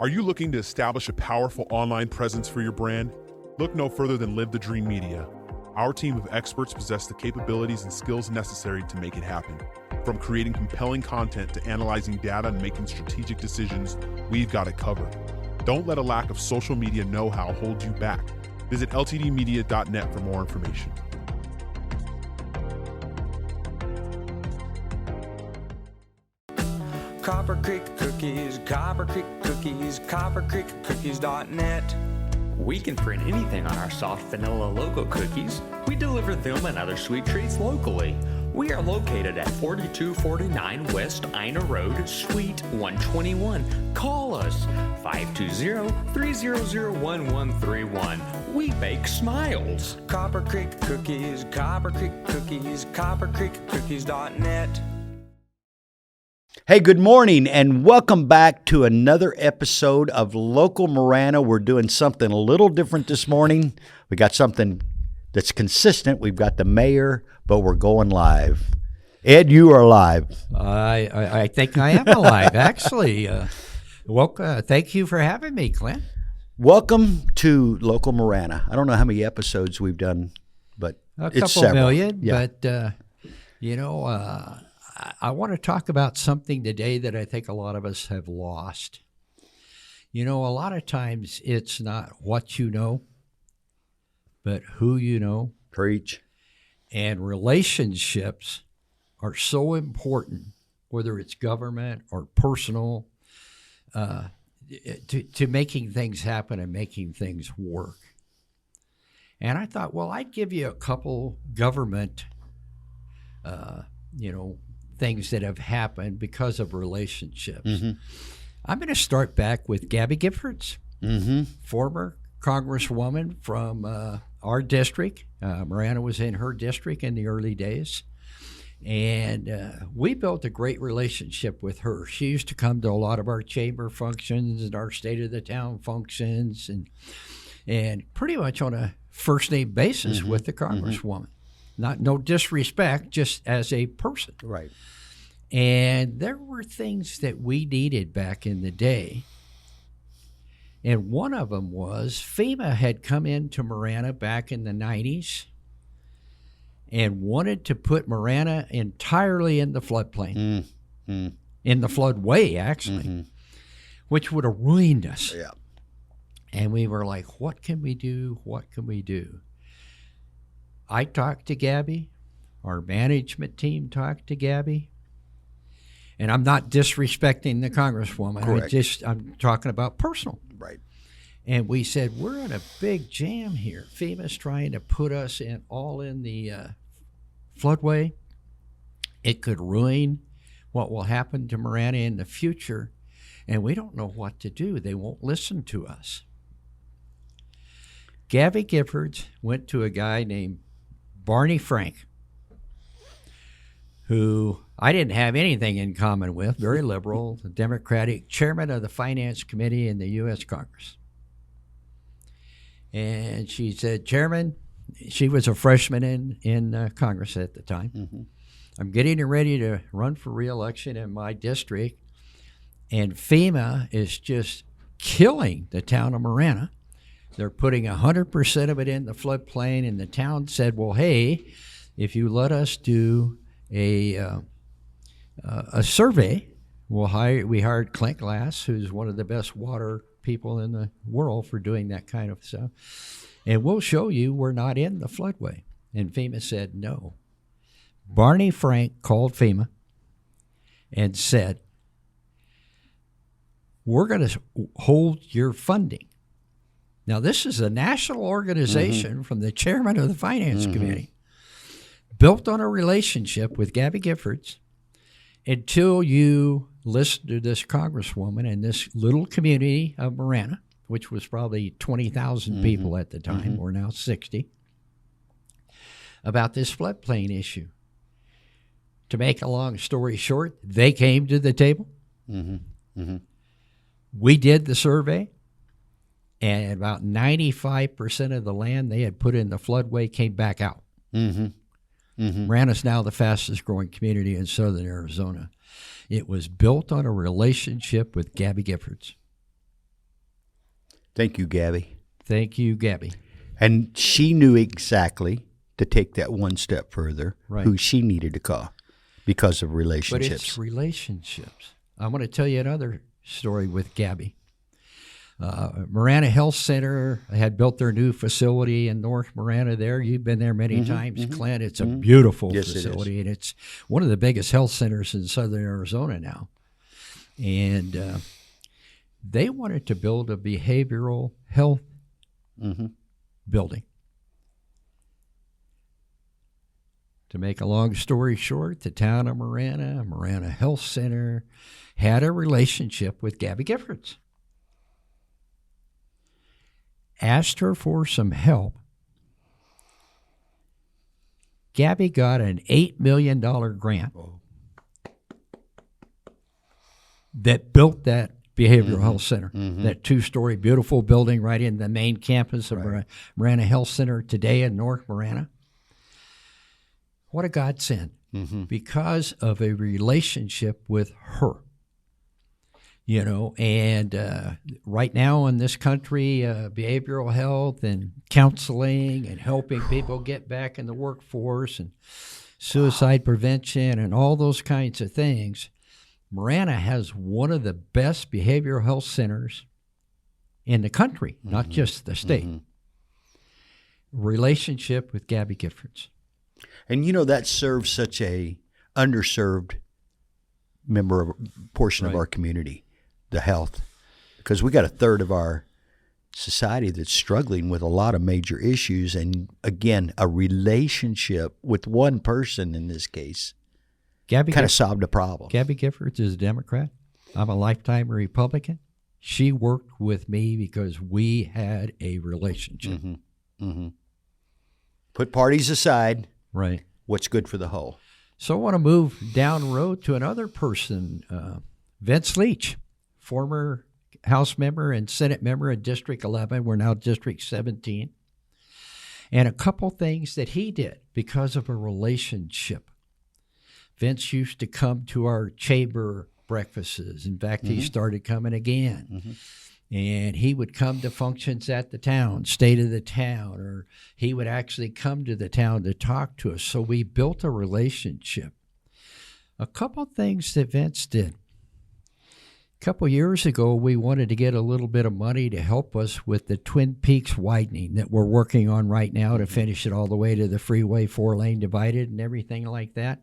Are you looking to establish a powerful online presence for your brand? Look no further than Live the Dream Media. Our team of experts possess the capabilities and skills necessary to make it happen. From creating compelling content to analyzing data and making strategic decisions, we've got it covered. Don't let a lack of social media know-how hold you back. Visit ltdmedia.net for more information. Copper Creek Cookies, Copper Creek Cookies, coppercreekcookies.net. We can print anything on our soft vanilla logo cookies. We deliver them and other sweet treats locally. We are located at 4249 West Ina Road, Suite 121. Call us 520-300-1131. We bake smiles. Copper Creek Cookies, Copper Creek Cookies, coppercreekcookies.net. Hey, good morning, and welcome back to another episode of Local Marana. We're doing something a little different this morning. We got something that's consistent. We've got the mayor, but we're going live. Ed, you are live. I think I am alive, actually. Thank you for having me, Clint. Welcome to Local Marana. I don't know how many episodes we've done, but it's couple several. Million. Yeah. But, I want to talk about something today that I think a lot of us have lost. You know, a lot of times it's not what you know, but who you know. Preach. And relationships are so important, whether it's government or personal, to making things happen and making things work. And I thought, well, I'd give you a couple government, things that have happened because of relationships. Mm-hmm. I'm going to start back with Gabby Giffords, former Congresswoman from our district. Marana was in her district in the early days. And we built a great relationship with her. She used to come to a lot of our chamber functions and our State of the Town functions and pretty much on a first-name basis with the Congresswoman. No disrespect, just as a person. Right. And there were things that we needed back in the day. And one of them was FEMA had come into Marana back in the 90s and wanted to put Marana entirely in the floodplain, in the floodway, actually, which would have ruined us. Yeah. And we were like, what can we do? What can we do? I talked to Gabby. Our management team talked to Gabby. And I'm not disrespecting the Congresswoman. Correct. I'm talking about personal. Right. And we said, we're in a big jam here. FEMA's trying to put us all in the floodway. It could ruin what will happen to Marana in the future. And we don't know what to do. They won't listen to us. Gabby Giffords went to a guy named Barney Frank, who I didn't have anything in common with, very liberal, the Democratic chairman of the Finance Committee in the U.S. Congress. And she said, Chairman, she was a freshman in Congress at the time. I'm getting ready to run for re-election in my district, and FEMA is just killing the town of Marana. They're putting 100% of it in the floodplain, and the town said, well, hey, if you let us do a survey, we hired Clint Glass, who's one of the best water people in the world for doing that kind of stuff, and we'll show you we're not in the floodway. And FEMA said no. Barney Frank called FEMA and said, we're going to hold your funding. Now, this is a national organization from the chairman of the Finance Committee, built on a relationship with Gabby Giffords until you listen to this Congresswoman in this little community of Marana, which was probably 20,000 people at the time. We're now 60, about this floodplain issue. To make a long story short, they came to the table. We did the survey. And about 95% of the land they had put in the floodway came back out. Marana's now the fastest growing community in southern Arizona. It was built on a relationship with Gabby Giffords. Thank you, Gabby. Thank you, Gabby. And she knew exactly to take that one step further, Right. who she needed to call because of But relationships. it's relationships. I want to tell you another story with Gabby. Marana Health Center had built their new facility in North Marana there. You've been there many times, Clint. It's a beautiful Yes, it facility, and it's one of the biggest health centers in southern Arizona now. And they wanted to build a behavioral health building. To make a long story short, the town of Marana Health Center, had a relationship with Gabby Giffords. Asked her for some help. Gabby got an $8 million grant that built that behavioral health center, that 2-story beautiful building right in the main campus of Marana Health Center today in North Marana. What a godsend, because of a relationship with her. You know, and right now in this country, behavioral health and counseling and helping people get back in the workforce and suicide prevention and all those kinds of things, Marana has one of the best behavioral health centers in the country, not just the state. Relationship with Gabby Giffords. And you know, that serves such a underserved portion of our community, the health, because we got a third of our society that's struggling with a lot of major issues. And again, a relationship with one person in this case kind of solved the problem. Gabby Giffords is a Democrat. I'm a lifetime Republican. She worked with me because we had a relationship. Put parties aside. Right. What's good for the whole. So I want to move down the road to another person, Vince Leach, former House member and Senate member in District 11. We're now District 17. And a couple things that he did because of a relationship. Vince used to come to our chamber breakfasts. In fact, he started coming again. And he would come to functions at the town, state of the town, or he would actually come to the town to talk to us. So we built a relationship. A couple things that Vince did. A couple years ago, we wanted to get a little bit of money to help us with the Twin Peaks widening that we're working on right now to finish it all the way to the freeway, 4-lane divided and everything like that.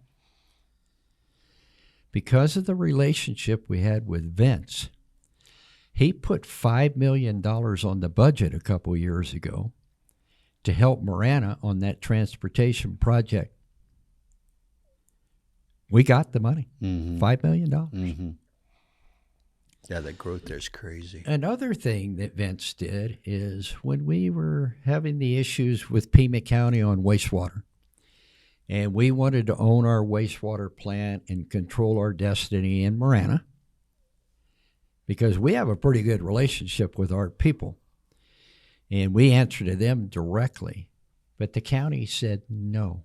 Because of the relationship we had with Vince, he put $5 million on the budget a couple years ago to help Marana on that transportation project. We got the money, $5 million. Yeah, the growth there's crazy. Another thing that Vince did is when we were having the issues with Pima County on wastewater, and we wanted to own our wastewater plant and control our destiny in Marana, because we have a pretty good relationship with our people, and we answer to them directly. But the county said no.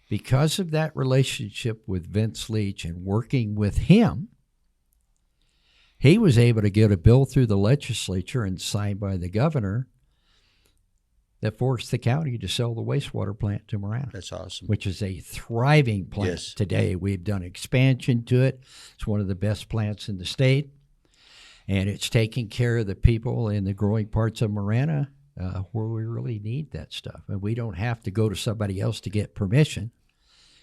Because of that relationship with Vince Leach and working with him, he was able to get a bill through the legislature and signed by the governor that forced the county to sell the wastewater plant to Marana. That's awesome. Which is a thriving plant today. We've done expansion to it. It's one of the best plants in the state, and it's taking care of the people in the growing parts of Marana where we really need that stuff. And we don't have to go to somebody else to get permission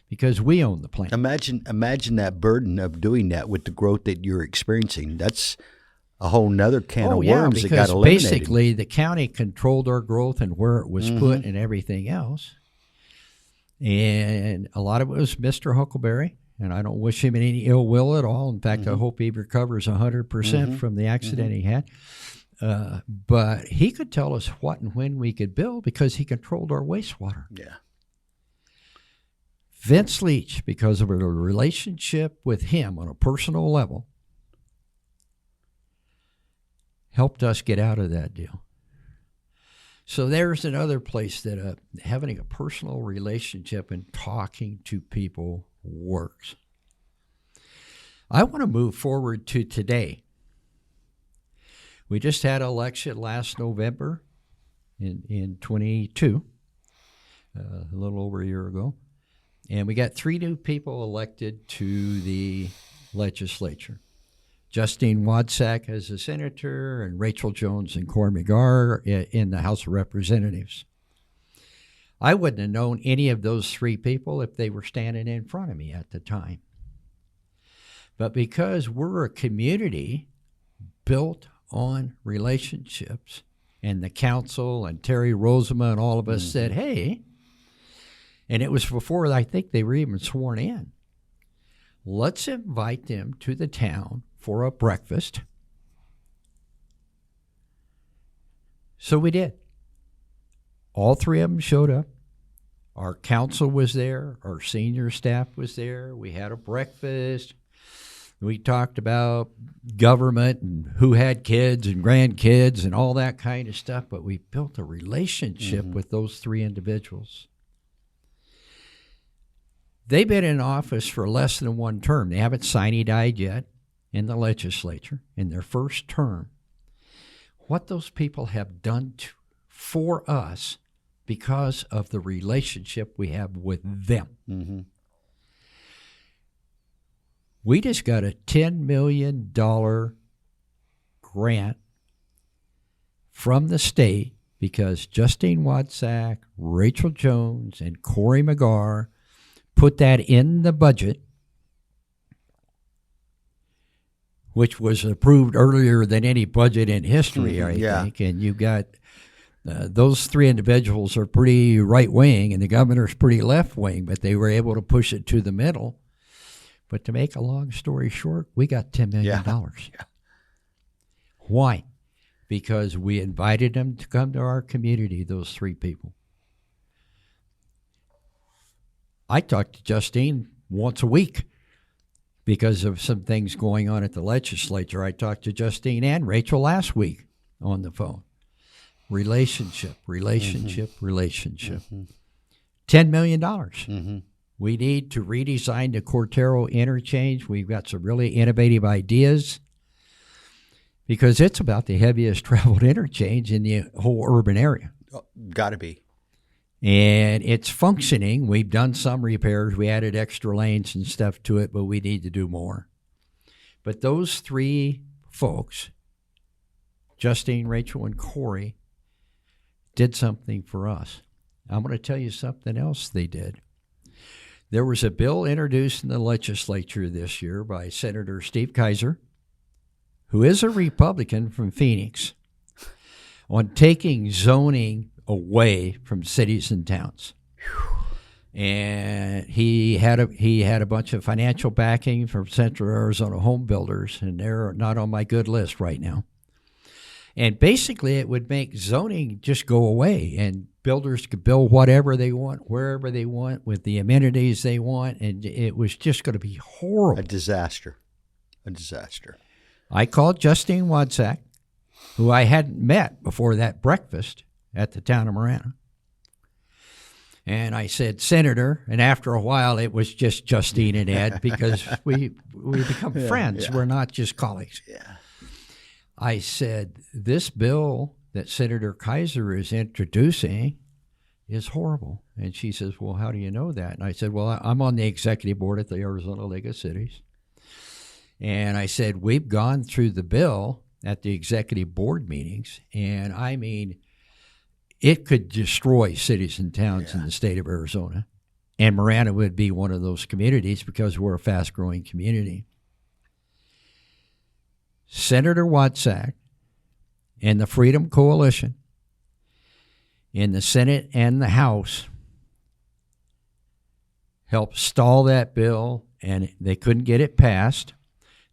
because we own the plant. Imagine that burden of doing that with the growth that you're experiencing. That's a whole nother can of worms that got eliminated. Basically the county controlled our growth and where it was put and everything else. And a lot of it was Mr. Huckleberry, and I don't wish him any ill will at all. In fact, I hope he recovers 100% from the accident he had. But he could tell us what and when we could build because he controlled our wastewater. Yeah. Vince Leach, because of a relationship with him on a personal level, helped us get out of that deal. So there's another place that having a personal relationship and talking to people works. I want to move forward to today. We just had an election last November in 22, a little over a year ago. And we got 3 new people elected to the legislature. Justine Wadsack as a senator, and Rachel Jones and Cory McGarr in the House of Representatives. I wouldn't have known any of those 3 people if they were standing in front of me at the time. But because we're a community built on relationships, and the council and Terry Rosema and all of us said, hey, and it was before I think they were even sworn in, let's invite them to the town for a breakfast. So we did. All 3 of them showed up. Our council was there. Our senior staff was there. We had a breakfast. We talked about government and who had kids and grandkids and all that kind of stuff, but we built a relationship with those 3 individuals. They've been in office for less than 1 term. They haven't sine-died yet in the legislature in their first term. What those people have done for us because of the relationship we have with them. We just got a $10 million grant from the state because Justine Wadsack, Rachel Jones, and Cory McGarr put that in the budget, which was approved earlier than any budget in history, I think. And you got those 3 individuals are pretty right-wing, and the governor's pretty left-wing, but they were able to push it to the middle. But to make a long story short, we got $10 million. Why? Because we invited them to come to our community, those 3 people. I talk to Justine once a week because of some things going on at the legislature. I talked to Justine and Rachel last week on the phone. Relationship. $10 million. We need to redesign the Cortero interchange. We've got some really innovative ideas because it's about the heaviest traveled interchange in the whole urban area. Got to be. And it's functioning. We've done some repairs. We added extra lanes and stuff to it, but we need to do more. But those 3 folks, Justine, Rachel, and Cory, did something for us. I'm going to tell you something else they did. There was a bill introduced in the legislature this year by Senator Steve Kaiser, who is a Republican from Phoenix, on taking zoning away from cities and towns. And he had a bunch of financial backing from Central Arizona home builders, and they're not on my good list right now. And basically, it would make zoning just go away, and builders could build whatever they want, wherever they want, with the amenities they want, and it was just going to be horrible. A disaster. I called Justine Wadsack, who I hadn't met before that breakfast at the town of Marana. And I said, Senator, and after a while, it was just Justine and Ed because we become friends. We're not just colleagues. I said, this bill that Senator Kaiser is introducing is horrible. And she says, well, how do you know that? And I said, well, I'm on the executive board at the Arizona League of Cities. And I said, we've gone through the bill at the executive board meetings, and I mean, it could destroy cities and towns in the state of Arizona. And Marana would be one of those communities because we're a fast-growing community. Senator Wadsack and the Freedom Coalition in the Senate and the House helped stall that bill, and they couldn't get it passed.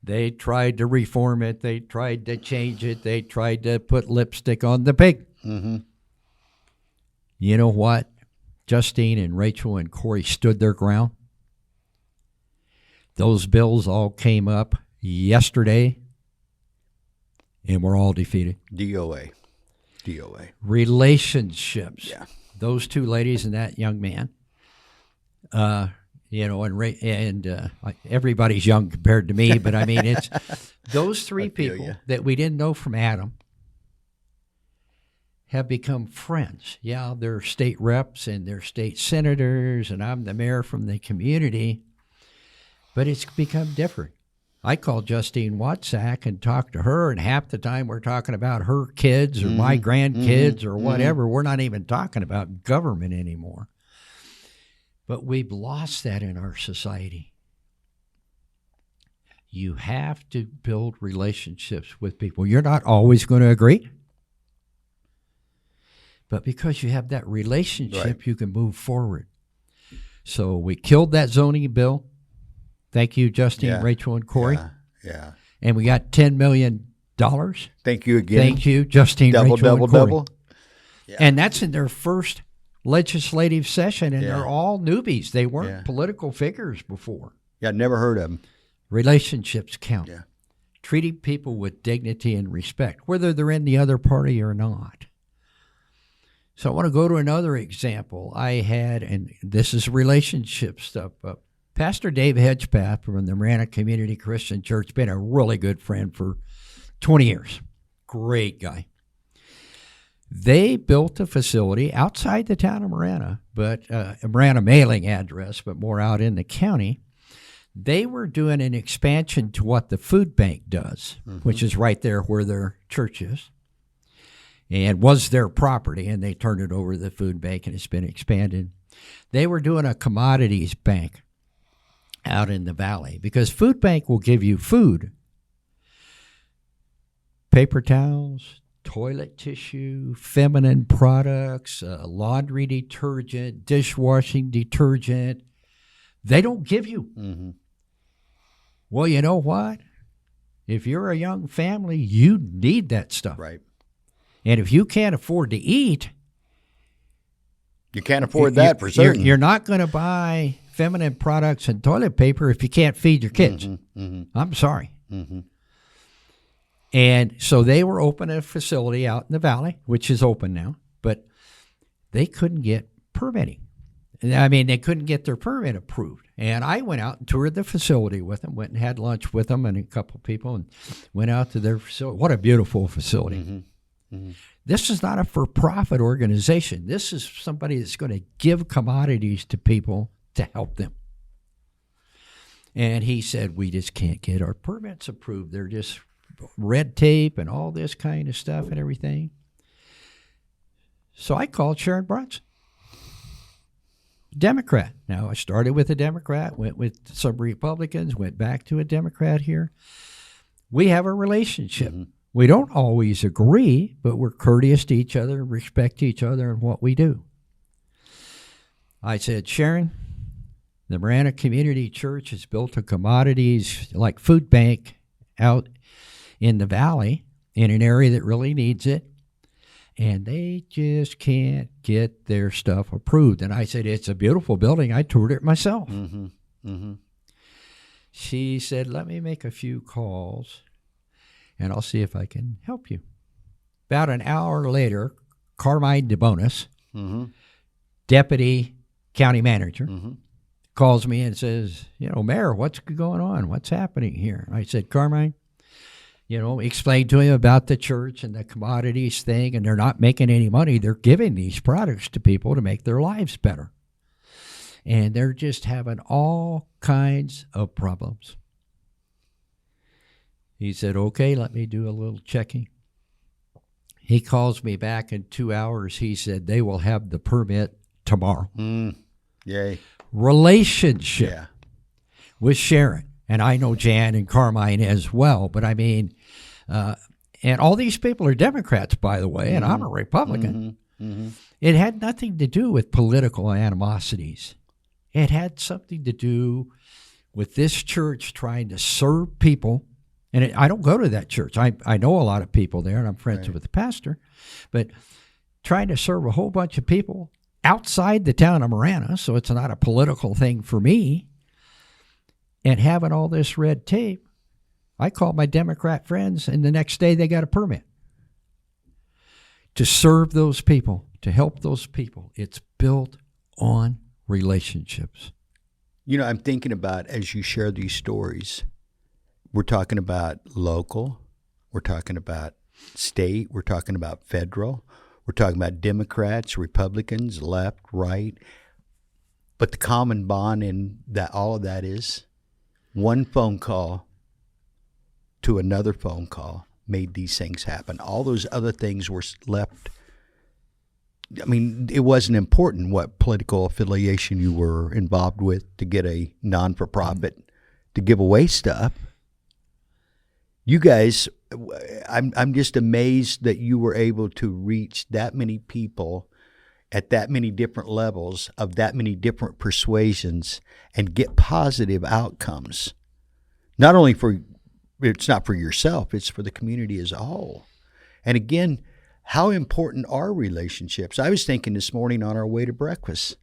They tried to reform it. They tried to change it. They tried to put lipstick on the pig. You know what? Justine and Rachel and Cory stood their ground. Those bills all came up yesterday, and we're all defeated. DOA. Relationships. Yeah. Those 2 ladies and that young man. Everybody's young compared to me, but I mean, it's those 3 people that we didn't know from Adam have become friends. Yeah, they're state reps and they're state senators, and I'm the mayor from the community, but it's become different. I call Justine Watsack and talk to her, and half the time we're talking about her kids or my grandkids or whatever. We're not even talking about government anymore. But we've lost that in our society. You have to build relationships with people. You're not always going to agree. But because you have that relationship, you can move forward. So we killed that zoning bill. Thank you, Justine, Rachel, and Corey. Yeah. And we got $10 million. Thank you again. Thank you, Justine, Rachel, and Corey. Double. Yeah. And that's in their first legislative session, and they're all newbies. They weren't political figures before. Yeah, never heard of them. Relationships count. Yeah. Treating people with dignity and respect, whether they're in the other party or not. So I want to go to another example I had, and this is relationship stuff. Pastor Dave Hedgepath from the Marana Community Christian Church, been a really good friend for 20 years. Great guy. They built a facility outside the town of Marana, but a Marana mailing address, but more out in the county. They were doing an expansion to what the food bank does, which is right there where their church is, and was their property, and they turned it over to the food bank, and it's been expanded. They were doing a commodities bank out in the valley, because food bank will give you food, paper towels, toilet tissue, feminine products, laundry detergent, dishwashing detergent. They don't give you. Well, you know what? If you're a young family, you need that stuff. Right. And if you can't afford to eat, you can't afford that for certain. You're not going to buy feminine products and toilet paper if you can't feed your kids. I'm sorry. And so they were opening a facility out in the valley, which is open now, but they couldn't get permitting. I mean, they couldn't get their permit approved. And I went out and toured the facility with them, went and had lunch with them and a couple of people, and went out to their facility. What a beautiful facility. This is not a for-profit organization. This is somebody that's going to give commodities to people to help them. And he said, we just can't get our permits approved. They're just red tape and all this kind of stuff and everything. So I called Sharon Brunson, Democrat. Now, I started with a Democrat, went with some Republicans, went back to a Democrat here. We have a relationship. We don't always agree, but we're courteous to each other, respect each other in what we do. I said, Sharon, the Marana Community Church has built a commodities like food bank out in the valley in an area that really needs it, and they just can't get their stuff approved. And I said, it's a beautiful building. I toured it myself. She said, let me make a few calls, and I'll see if I can help you. About an hour later, Carmine DeBonis, deputy county manager, calls me and says, Mayor, what's going on? What's happening here? I said, Carmine, explained to him about the church and the commodities thing, and they're not making any money. They're giving these products to people to make their lives better. And they're just having all kinds of problems. He said, okay, let me do a little checking. He calls me back in 2 hours. He said, they will have the permit tomorrow. Yay. Relationship with Sharon. And I know Jan and Carmine as well. But I mean, and all these people are Democrats, by the way, and I'm a Republican. It had nothing to do with political animosities. It had something to do with this church trying to serve people. And I don't go to that church. I know a lot of people there, and I'm friends with the pastor. But trying to serve a whole bunch of people outside the town of Marana, so it's not a political thing for me, and having all this red tape, I called my Democrat friends, and the next day they got a permit to serve those people, to help those people. It's built on relationships. I'm thinking about, as you share these stories, we're talking about local, we're talking about state, we're talking about federal, We're talking about Democrats, Republicans, left, right. But the common bond in that all of that is one phone call to another phone call made these things happen. All those other things were left. I mean, it wasn't important what political affiliation you were involved with to get a non-for-profit to give away stuff. You guys, I'm just amazed that you were able to reach that many people at that many different levels of that many different persuasions and get positive outcomes. Not only it's not for yourself, it's for the community as a whole. And again, how important are relationships? I was thinking this morning on our way to breakfast,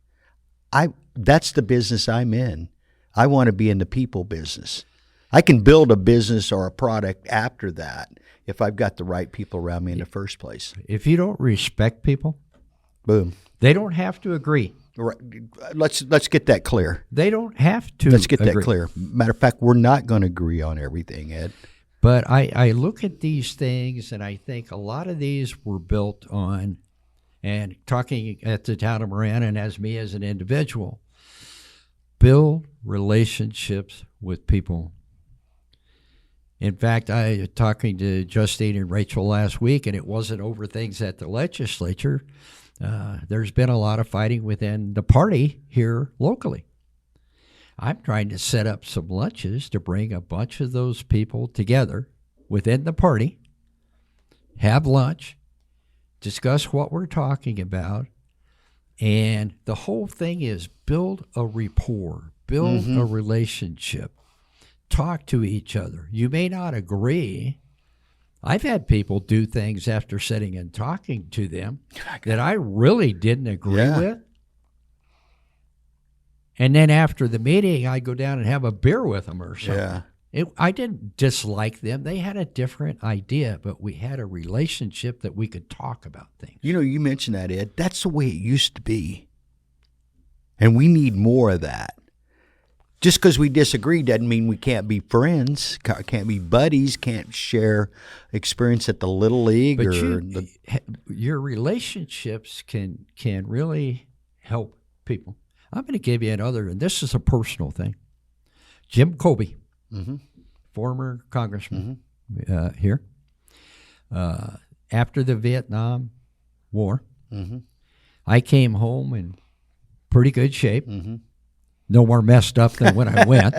that's the business I'm in. I want to be in the people business. I can build a business or a product after that if I've got the right people around me in the first place. If you don't respect people, boom. They don't have to agree. Right. Let's get that clear. They don't have to Let's get agree. that clear. Matter of fact, we're not going to agree on everything, Ed. But I look at these things, and I think a lot of these were built on, and talking at the town of Marana and as me as an individual, build relationships with people. In fact, I was talking to Justine and Rachel last week, and it wasn't over things at the legislature. There's been a lot of fighting within the party here locally. I'm trying to set up some lunches to bring a bunch of those people together within the party, have lunch, discuss what we're talking about, and the whole thing is build a rapport, build a relationship, talk to each other. You may not agree. I've had people do things after sitting and talking to them that I really didn't agree with. And then after the meeting, I go down and have a beer with them or something. Yeah. I didn't dislike them. They had a different idea, but we had a relationship that we could talk about things. You know, you mentioned that, Ed. That's the way it used to be. And we need more of that. Just because we disagree doesn't mean we can't be friends, can't be buddies, can't share experience at the Little League. But your relationships can really help people. I'm going to give you another, and this is a personal thing. Jim Colby, former congressman here, after the Vietnam War, I came home in pretty good shape. No more messed up than when I went.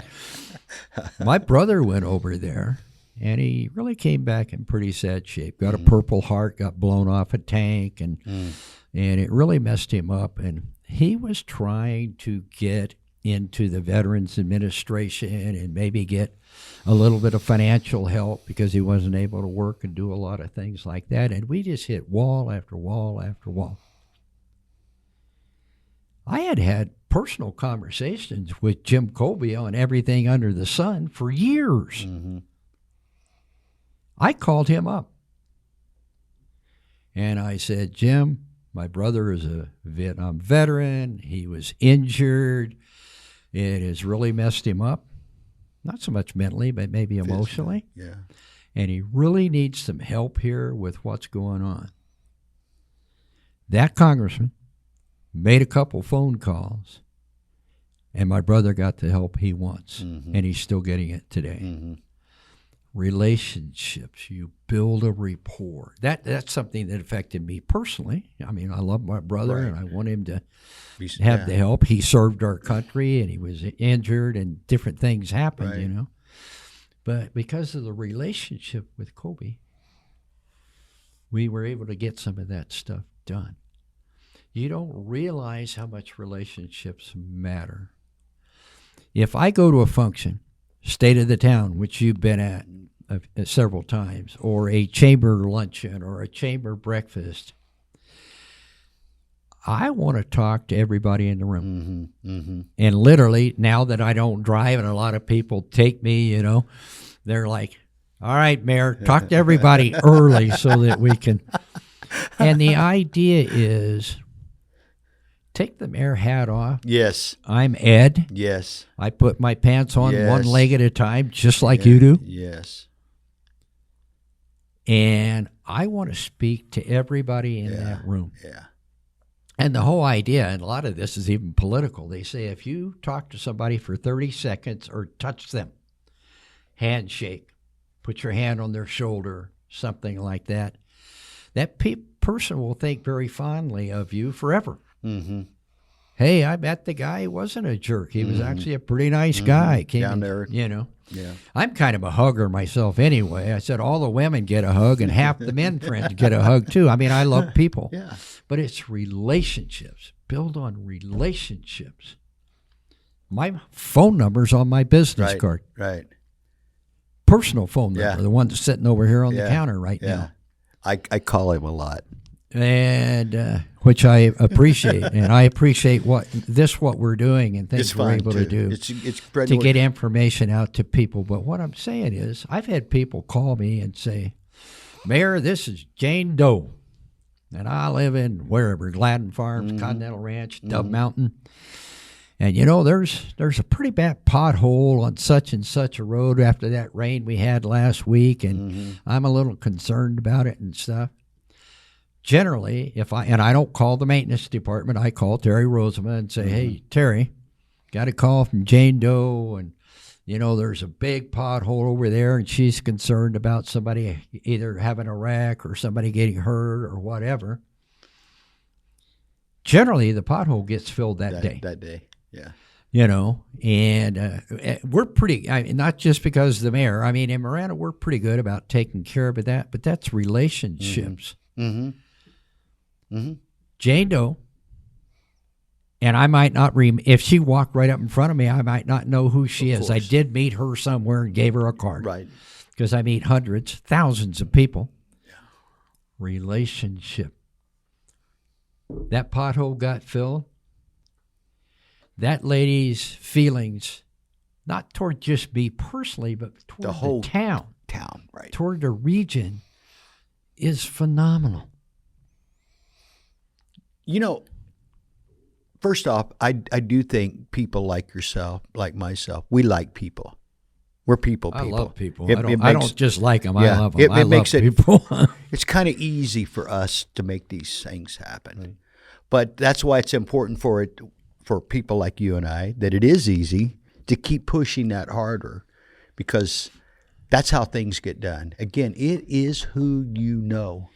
My brother went over there, and he really came back in pretty sad shape. Got a Purple Heart, got blown off a tank, and it really messed him up. And he was trying to get into the Veterans Administration and maybe get a little bit of financial help because he wasn't able to work and do a lot of things like that. And we just hit wall after wall after wall. I had personal conversations with Jim Colby on everything under the sun for years. I called him up. And I said, Jim, my brother is a Vietnam veteran. He was injured. It has really messed him up. Not so much mentally, but maybe emotionally. Yeah. And he really needs some help here with what's going on. That congressman made a couple phone calls, and my brother got the help he wants, and he's still getting it today. Relationships, you build a rapport. That's something that affected me personally. I mean, I love my brother, and I want him to have the help. He served our country, and he was injured, and different things happened, you know. But because of the relationship with Kobe, we were able to get some of that stuff done. You don't realize how much relationships matter. If I go to a function, State of the Town, which you've been at several times, or a chamber luncheon or a chamber breakfast, I want to talk to everybody in the room. And literally, now that I don't drive and a lot of people take me, you know, they're like, all right, Mayor, talk to everybody early so that we can. And the idea is, take the mayor hat off. Yes. I'm Ed. Yes. I put my pants on one leg at a time, just like you do. Yes. And I want to speak to everybody in that room. Yeah. And the whole idea, and a lot of this is even political, they say if you talk to somebody for 30 seconds or touch them, handshake, put your hand on their shoulder, something like that, that person will think very fondly of you forever. Mm-hmm. Hey, I met the guy. He wasn't a jerk. He was actually a pretty nice guy. Came Down in, there. you know. Yeah. I'm kind of a hugger myself anyway. I said all the women get a hug and half the men friends get a hug too. I mean, I love people. Yeah. But it's relationships. Build on relationships. My phone number's on my business card. Right. Personal phone number, Yeah. the one that's sitting over here on the counter right now. I call him a lot. And which I appreciate, and I appreciate what we're doing and things It's we're fun, able too. to do It's to get information out to people. But what I'm saying is, I've had people call me and say, "Mayor, this is Jane Doe, and I live in wherever, Gladden Farms, Continental Ranch, Dove Mountain, and you know there's a pretty bad pothole on such and such a road after that rain we had last week, and I'm a little concerned about it and stuff." Generally, I don't call the maintenance department, I call Terry Rosema and say, "Hey, Terry, got a call from Jane Doe, and you know there's a big pothole over there, and she's concerned about somebody either having a wreck or somebody getting hurt or whatever." Generally, the pothole gets filled that day. That day, yeah. You know, and we're pretty, not just because of the mayor. I mean, in Marana, we're pretty good about taking care of that, but that's relationships. Mm-hmm. Jane Doe, and I might not if she walked right up in front of me, I might not know who she is. I did meet her somewhere and gave her a card. Right. Because I meet hundreds, thousands of people. Yeah. Relationship. That pothole got filled. That lady's feelings, not toward just me personally, but toward the whole town, right, toward the region, is phenomenal. You know, first off, I do think people like yourself, like myself, we like people. We're people. I love people. I don't just like them. Yeah, I love them. I love people. It's kind of easy for us to make these things happen. Right. But that's why it's important for people like you and I, that it is easy to keep pushing that harder, because that's how things get done. Again, it is who you know.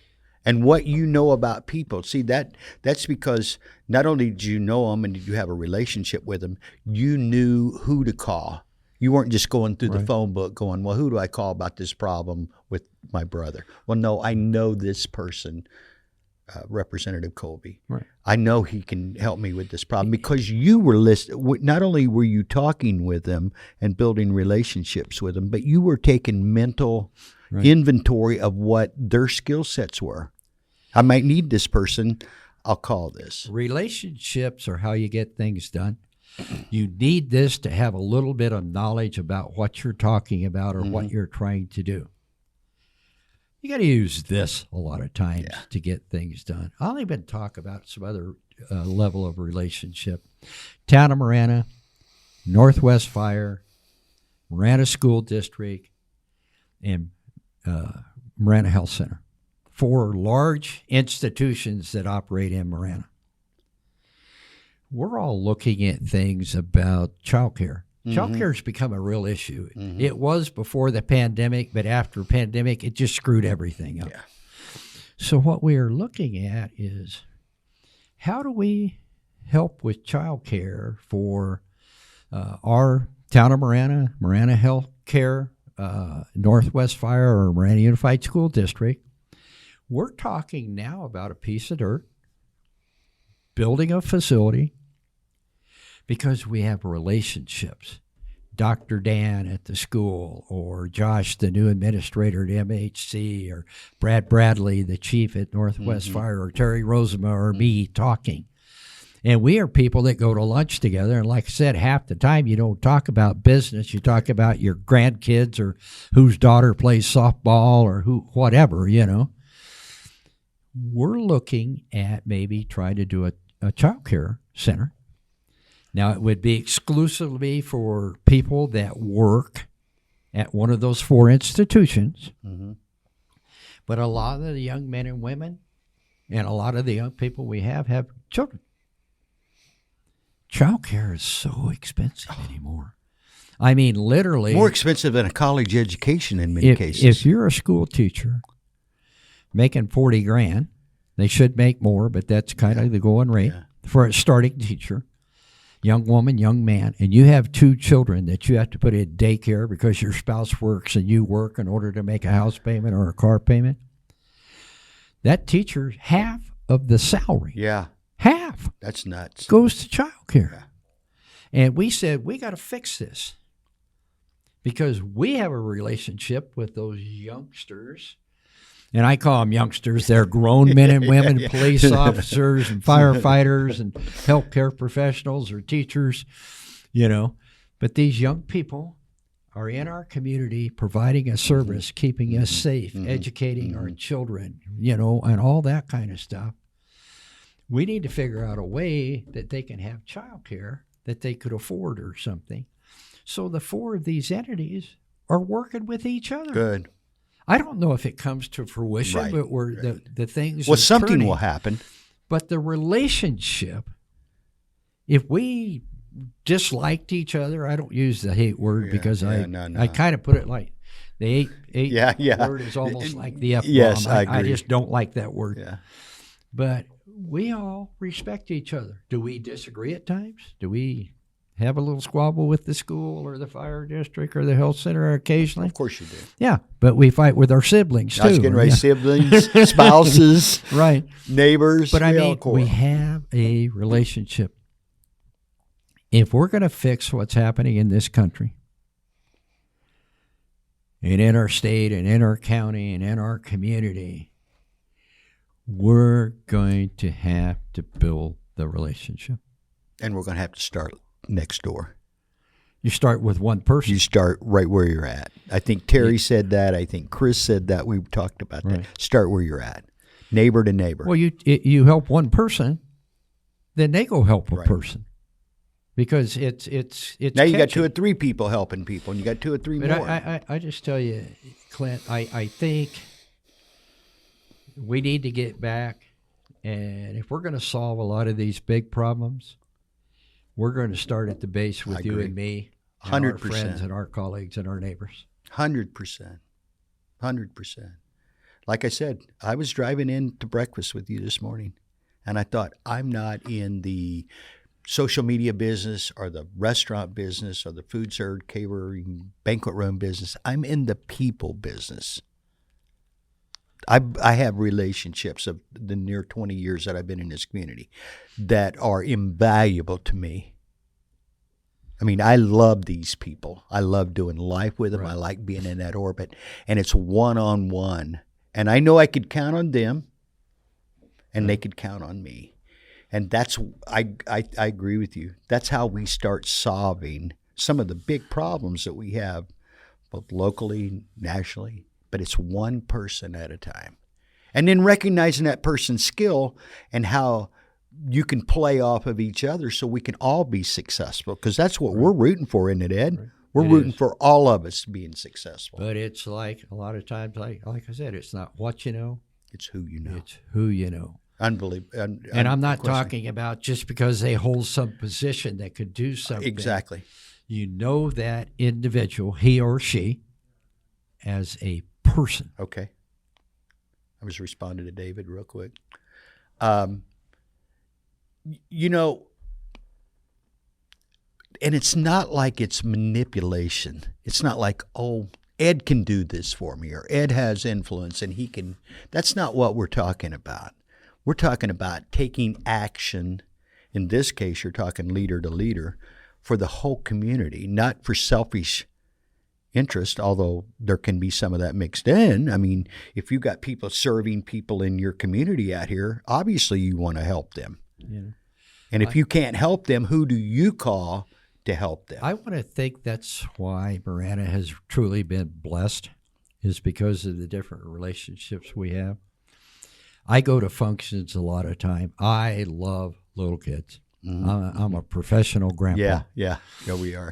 And what you know about people. See, that's because not only did you know them and did you have a relationship with them, you knew who to call. You weren't just going through the phone book going, well, who do I call about this problem with my brother? Well, no, I know this person, Representative Colby. Right. I know he can help me with this problem, because you were not only were you talking with them and building relationships with them, but you were taking mental inventory of what their skill sets were. I might need this person. I'll call this. Relationships are how you get things done. You need this to have a little bit of knowledge about what you're talking about or what you're trying to do. You got to use this a lot of times to get things done. I'll even talk about some other level of relationship. Town of Marana, Northwest Fire, Marana School District, and Marana Health Center. 4 large institutions that operate in Marana. We're all looking at things about child care. Child care has become a real issue. It was before the pandemic, but after pandemic, it just screwed everything up. Yeah. So what we are looking at is, how do we help with child care for our town of Marana, Marana Health Care, Northwest Fire, or Marana Unified School District? We're talking now about a piece of dirt, building a facility, because we have relationships. Dr. Dan at the school, or Josh, the new administrator at MHC, or Brad Bradley, the chief at Northwest Fire, or Terry Rosema, or me talking. And we are people that go to lunch together. And like I said, half the time you don't talk about business. You talk about your grandkids, or whose daughter plays softball, or whatever, you know. We're looking at maybe trying to do a child care center. Now, it would be exclusively for people that work at one of those 4 institutions. But a lot of the young men and women and a lot of the young people we have children. Child care is so expensive anymore. I mean, literally. More expensive than a college education in many cases. If you're a school teacher making $40,000, they should make more, but that's kind of the going rate for a starting teacher, young woman, young man, and you have 2 children that you have to put in daycare because your spouse works and you work in order to make a house payment or a car payment. That teacher, half of the salary. Yeah. Half. That's nuts. Goes to child care. Yeah. And we said, we got to fix this because we have a relationship with those youngsters. And I call them youngsters. They're grown men and women, police officers and firefighters and healthcare professionals or teachers, But these young people are in our community providing a service, keeping us safe, educating our children, and all that kind of stuff. We need to figure out a way that they can have child care that they could afford or something. So the 4 of these entities are working with each other. Good. I don't know if it comes to fruition, Right, but the things Well, are something turning. will happen. But the relationship, if we disliked each other, I don't use the hate word because I kind of put it like the hate word is almost like the F-bomb. Yes, I agree. I just don't like that word. Yeah. But we all respect each other. Do we disagree at times? Do we have a little squabble with the school or the fire district or the health center occasionally? Of course you do. Yeah, but we fight with our siblings too. I was getting ready, siblings, spouses, right, neighbors. But I mean, we have a relationship. If we're going to fix what's happening in this country, and in our state, and in our county, and in our community, we're going to have to build the relationship. And we're going to have to start next door. You start with one person. You start right where you're at. I think Terry said that. I think Chris said that. We talked about that. Start where you're at, neighbor to neighbor. Well, you help one person, then they go help a person, because it's now you got 2 or 3 people helping people, and you got 2 or 3 but more. I just tell you, Clint, I think we need to get back, and if we're going to solve a lot of these big problems, we're going to start at the base with you and me, and 100%. our friends and our colleagues and our neighbors. 100%. 100%. Like I said, I was driving in to breakfast with you this morning, and I thought, I'm not in the social media business or the restaurant business or the food service, catering, banquet room business. I'm in the people business. I have relationships of the near 20 years that I've been in this community that are invaluable to me. I mean, I love these people. I love doing life with them. Right. I like being in that orbit. And it's one-on-one. And I know I could count on them, and they could count on me. And that's, I agree with you. That's how we start solving some of the big problems that we have, both locally, nationally. But it's one person at a time. And then recognizing that person's skill and how you can play off of each other so we can all be successful. Because that's what we're rooting for, isn't it, Ed? Right. We're rooting for all of us being successful. But it's like a lot of times, like I said, it's not what you know. It's who you know. It's who you know. Unbelievable. And I'm not talking about just because they hold some position that could do something. Exactly. You know that individual, he or she, as a person. Okay. I was responding to David real quick. You know, and it's not like it's manipulation. It's not like, oh, Ed can do this for me, or Ed has influence and he can. That's not what we're talking about. We're talking about taking action. In this case, you're talking leader to leader for the whole community, not for selfish interest, although there can be some of that mixed in. I mean, if you've got people serving people in your community out here, obviously you want to help them. Yeah. And if you can't help them, who do you call to help them? I want to think that's why Marana has truly been blessed, is because of the different relationships we have. I go to functions a lot of time. I love little kids. I'm a professional grandpa. Yeah, we are.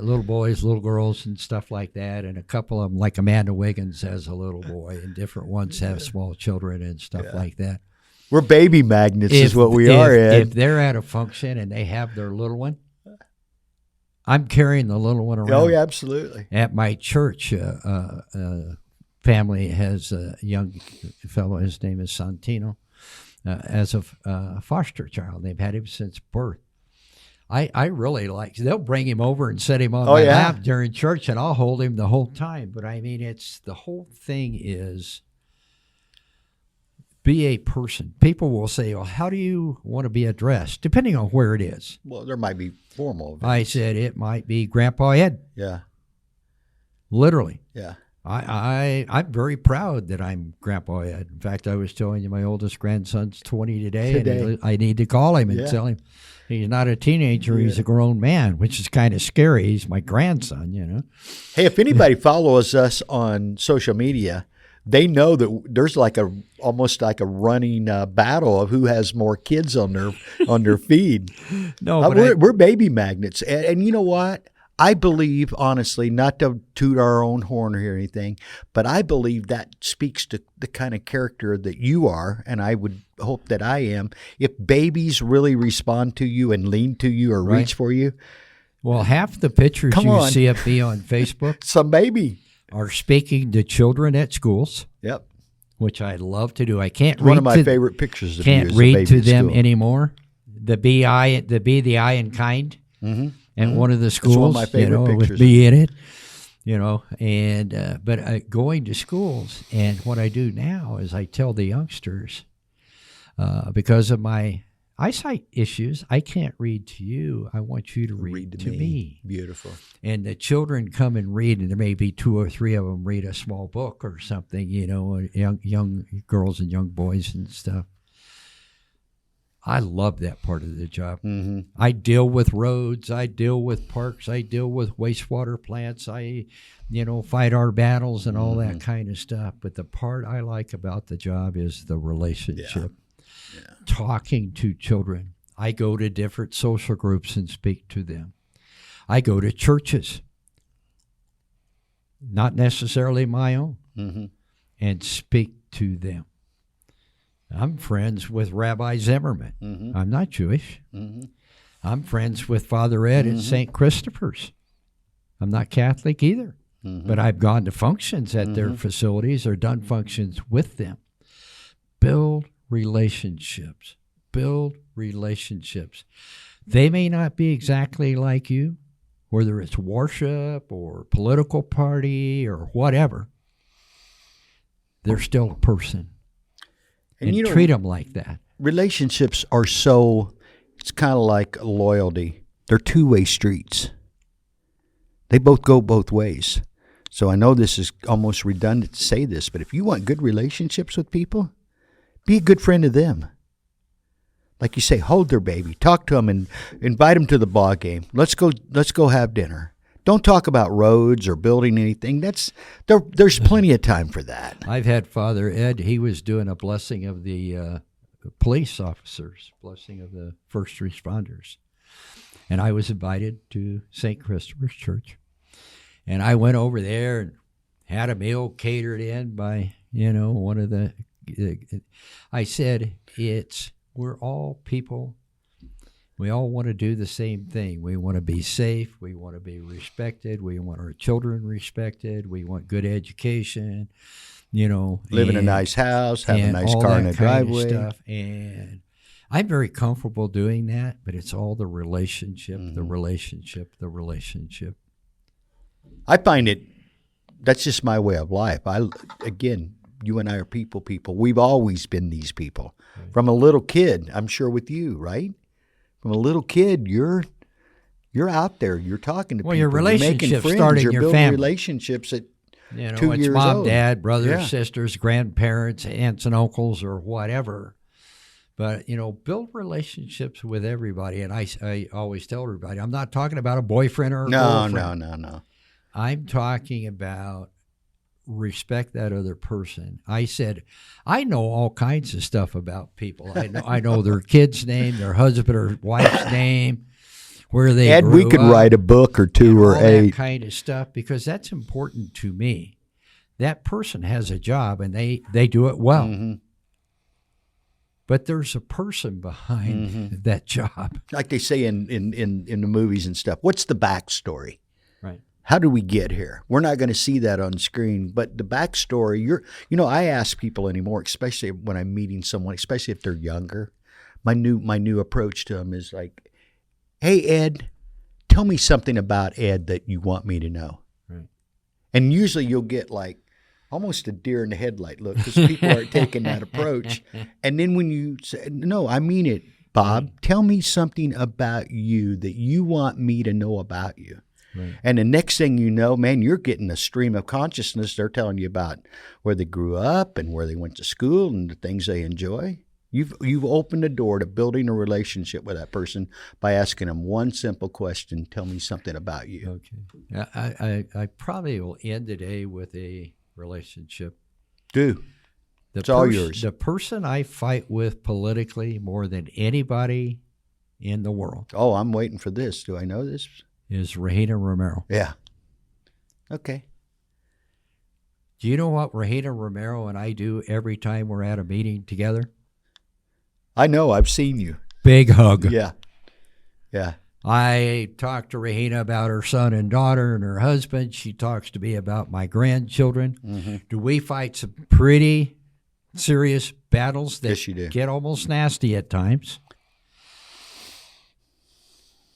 Little boys, little girls, and stuff like that. And a couple of them, like Amanda Wiggins has a little boy, and different ones have small children and stuff like that. We're baby magnets is what we are, Ed. If they're at a function and they have their little one, I'm carrying the little one around. Oh, yeah, absolutely. At my church, family has a young fellow, his name is Santino, as a foster child. They've had him since birth. I really like, they'll bring him over and set him on my lap during church, and I'll hold him the whole time. But I mean, the whole thing is be a person. People will say, well, how do you want to be addressed? Depending on where it is. Well, there might be formal events. I said it might be Grandpa Ed. Yeah. Literally. Yeah. I'm very proud that I'm Grandpa Ed. In fact, I was telling you my oldest grandson's 20 today. And I need to call him and tell him he's not a teenager, he's a grown man, which is kind of scary. He's my grandson, you know. Hey, if anybody follows us on social media, they know that there's almost like a running battle of who has more kids on their feed. No, we're baby magnets, and you know what? I believe, honestly, not to toot our own horn or anything, but I believe that speaks to the kind of character that you are, and I would hope that I am. If babies really respond to you and lean to you or reach for you, well, half the pictures see of me on Facebook, some baby, are speaking to children at schools. Yep. Which I love to do. I can't read one of my favorite pictures of you. Can't read to them anymore. The be the I and kind. Mm-hmm. And one of the schools, one of my favorite pictures. With me in it, and but going to schools, and what I do now is I tell the youngsters, because of my eyesight issues, I can't read to you. I want you to read to me. Beautiful. And the children come and read, and there may be 2 or 3 of them read a small book or something, young girls and young boys and stuff. I love that part of the job. Mm-hmm. I deal with roads. I deal with parks. I deal with wastewater plants. I, fight our battles and all that kind of stuff. But the part I like about the job is the relationship. Yeah. Talking to children. I go to different social groups and speak to them. I go to churches, not necessarily my own, and speak to them. I'm friends with Rabbi Zimmerman. Mm-hmm. I'm not Jewish. Mm-hmm. I'm friends with Father Ed at St. Christopher's. I'm not Catholic either, but I've gone to functions at their facilities or done functions with them. Build relationships. Build relationships. They may not be exactly like you, whether it's worship or political party or whatever. They're still a person. And treat them like that. Relationships are it's kind of like loyalty. They're two-way streets. They both go both ways. So I know this is almost redundant to say this, but if you want good relationships with people, be a good friend of them. Like you say, hold their baby, talk to them, and invite them to the ball game. Let's go have dinner. Don't talk about roads or building anything. There's plenty of time for that. I've had Father Ed. He was doing a blessing of the police officers, blessing of the first responders. And I was invited to St. Christopher's Church. And I went over there and had a meal catered in by, one of the... I said, we're all people. We all want to do the same thing. We want to be safe. We want to be respected. We want our children respected. We want good education, live in a nice house, have a nice car in a driveway. Stuff. And I'm very comfortable doing that, but it's all the relationship, the relationship. I find that's just my way of life. You and I are people. We've always been these people. Right. From a little kid, I'm sure with you, right? From a little kid, you're out there. You're talking to people. Your relationships start in your building family. Relationships at 2 years old. It's mom, dad, brothers, sisters, grandparents, aunts and uncles, or whatever. But build relationships with everybody. And I always tell everybody, I'm not talking about a boyfriend or a girlfriend. No. I'm talking about respect that other person. I said, I know all kinds of stuff about people. I know their kid's name, their husband or wife's name, where they Ed, grew we could up, write a book or two and or all eight. that kind of stuff, because that's important to me. That person has a job and they do it well. Mm-hmm. But there's a person behind that job. Like they say in the movies and stuff. What's the backstory? Right. How do we get here? We're not going to see that on screen, but the backstory, I ask people anymore, especially when I'm meeting someone, especially if they're younger. My new approach to them is like, hey, Ed, tell me something about Ed that you want me to know. Right. And usually you'll get like almost a deer in the headlight look because people aren't taking that approach. And then when you say, no, I mean it, Bob, tell me something about you that you want me to know about you. Right. And the next thing you know, man, you're getting a stream of consciousness. They're telling you about where they grew up and where they went to school and the things they enjoy. You've opened the door to building a relationship with that person by asking them one simple question: tell me something about you. Okay. I probably will end the day with a relationship. It's all yours. The person I fight with politically more than anybody in the world Oh, I'm waiting for this. Do I know this? is Regina Romero. Yeah. Okay. Do you know what Regina Romero and I do every time we're at a meeting together? I know. I've seen you. Big hug. Yeah. Yeah. I talk to Regina about her son and daughter and her husband. She talks to me about my grandchildren. Mm-hmm. Do we fight some pretty serious battles that Yes, you do. get almost nasty at times?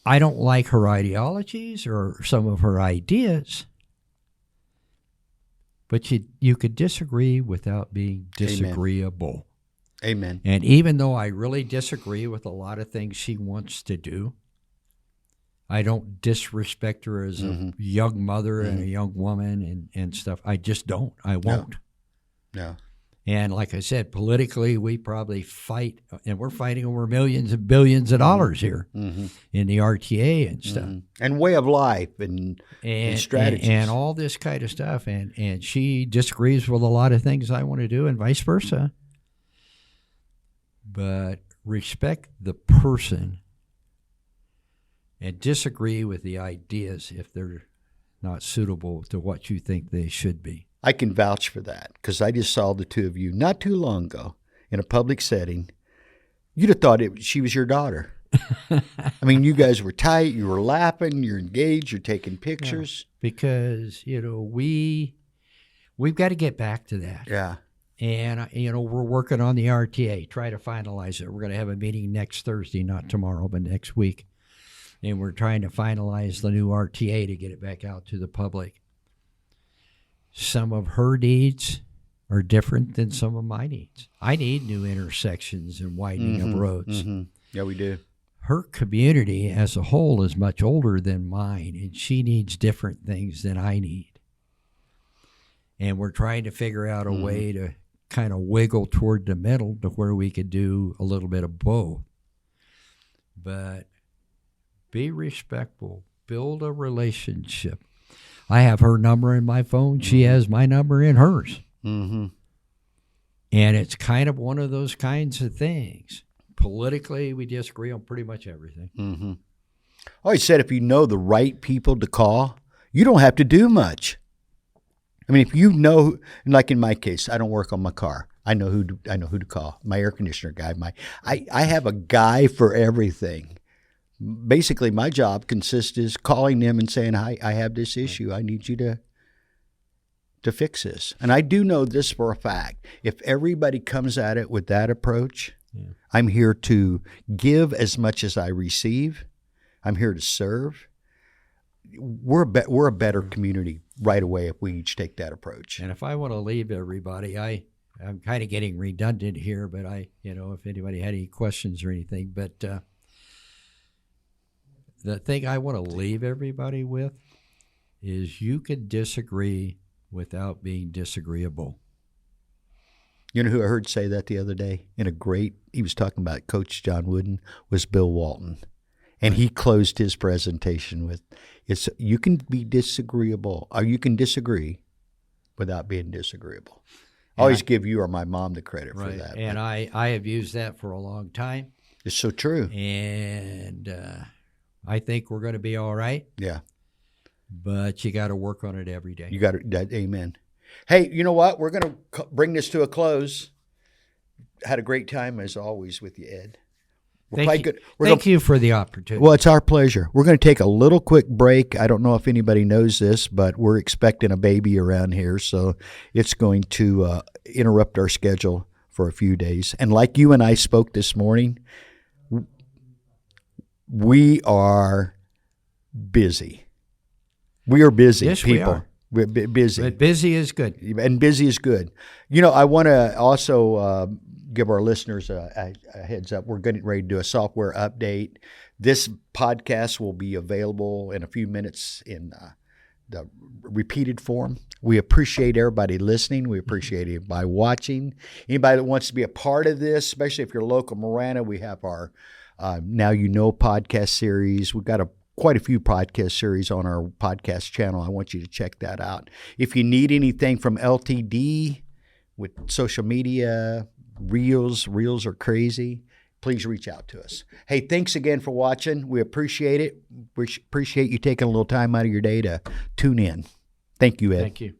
I don't like her ideologies or some of her ideas, but you could disagree without being disagreeable. Amen. And even though I really disagree with a lot of things she wants to do, I don't disrespect her as a young mother and a young woman and stuff. I just don't. I won't. No. And like I said, politically, we probably fight, and we're fighting over millions and billions of dollars here in the RTA and stuff. And way of life and strategies. And all this kind of stuff. And she disagrees with a lot of things I want to do and vice versa. But respect the person and disagree with the ideas if they're not suitable to what you think they should be. I can vouch for that because I just saw the two of you not too long ago in a public setting. You'd have thought she was your daughter. I mean, you guys were tight. You were laughing. You're engaged. You're taking pictures. Yeah, because, we've got to get back to that. Yeah. And, we're working on the RTA, try to finalize it. We're going to have a meeting next Thursday, not tomorrow, but next week. And we're trying to finalize the new RTA to get it back out to the public. Some of her needs are different than some of my needs. I need new intersections and widening of roads. Mm-hmm. Yeah, we do. Her community as a whole is much older than mine, and she needs different things than I need. And we're trying to figure out a way to kind of wiggle toward the middle to where we could do a little bit of both. But be respectful. Build a relationship. I have her number in my phone. She has my number in hers. Mm-hmm. And it's kind of one of those kinds of things. Politically, we disagree on pretty much everything. Mm-hmm. I always said if you know the right people to call, you don't have to do much. I mean, if you know, like in my case, I don't work on my car. I know who to call. My air conditioner guy. I have a guy for everything. Basically, my job consists is calling them and saying, "Hi, I have this issue. I need you to fix this." And I do know this for a fact: if everybody comes at it with that approach, I'm here to give as much as I receive. I'm here to serve. We're a better community right away if we each take that approach. And if I want to leave everybody, I'm kind of getting redundant here, but if anybody had any questions or anything, but the thing I want to leave everybody with is you can disagree without being disagreeable. You know who I heard say that the other day? He was talking about Coach John Wooden, was Bill Walton. And he closed his presentation with, you can be disagreeable, or you can disagree, without being disagreeable. I always give you or my mom the credit for that. And I have used that for a long time. It's so true. And I think we're going to be all right. Yeah. But you got to work on it every day. You got to, amen. Hey, you know what? We're going to bring this to a close. Had a great time, as always, with you, Ed. Thank you for the opportunity. Well, it's our pleasure. We're going to take a little quick break. I don't know if anybody knows this, but we're expecting a baby around here, so it's going to interrupt our schedule for a few days. And like you and I spoke this morning, we are busy. We are busy, yes, people. We are. We're busy. But busy is good. And busy is good. You know, I want to also give our listeners a heads up. We're getting ready to do a software update. This podcast will be available in a few minutes in the repeated form. We appreciate everybody listening. We appreciate everybody watching. Anybody that wants to be a part of this, especially if you're local Marana, we have our Now You Know podcast series. We've got quite a few podcast series on our podcast channel. I want you to check that out. If you need anything from LTD with social media, reels are crazy, please reach out to us. Hey, thanks again for watching. We appreciate it. We appreciate you taking a little time out of your day to tune in. Thank you, Ed. Thank you.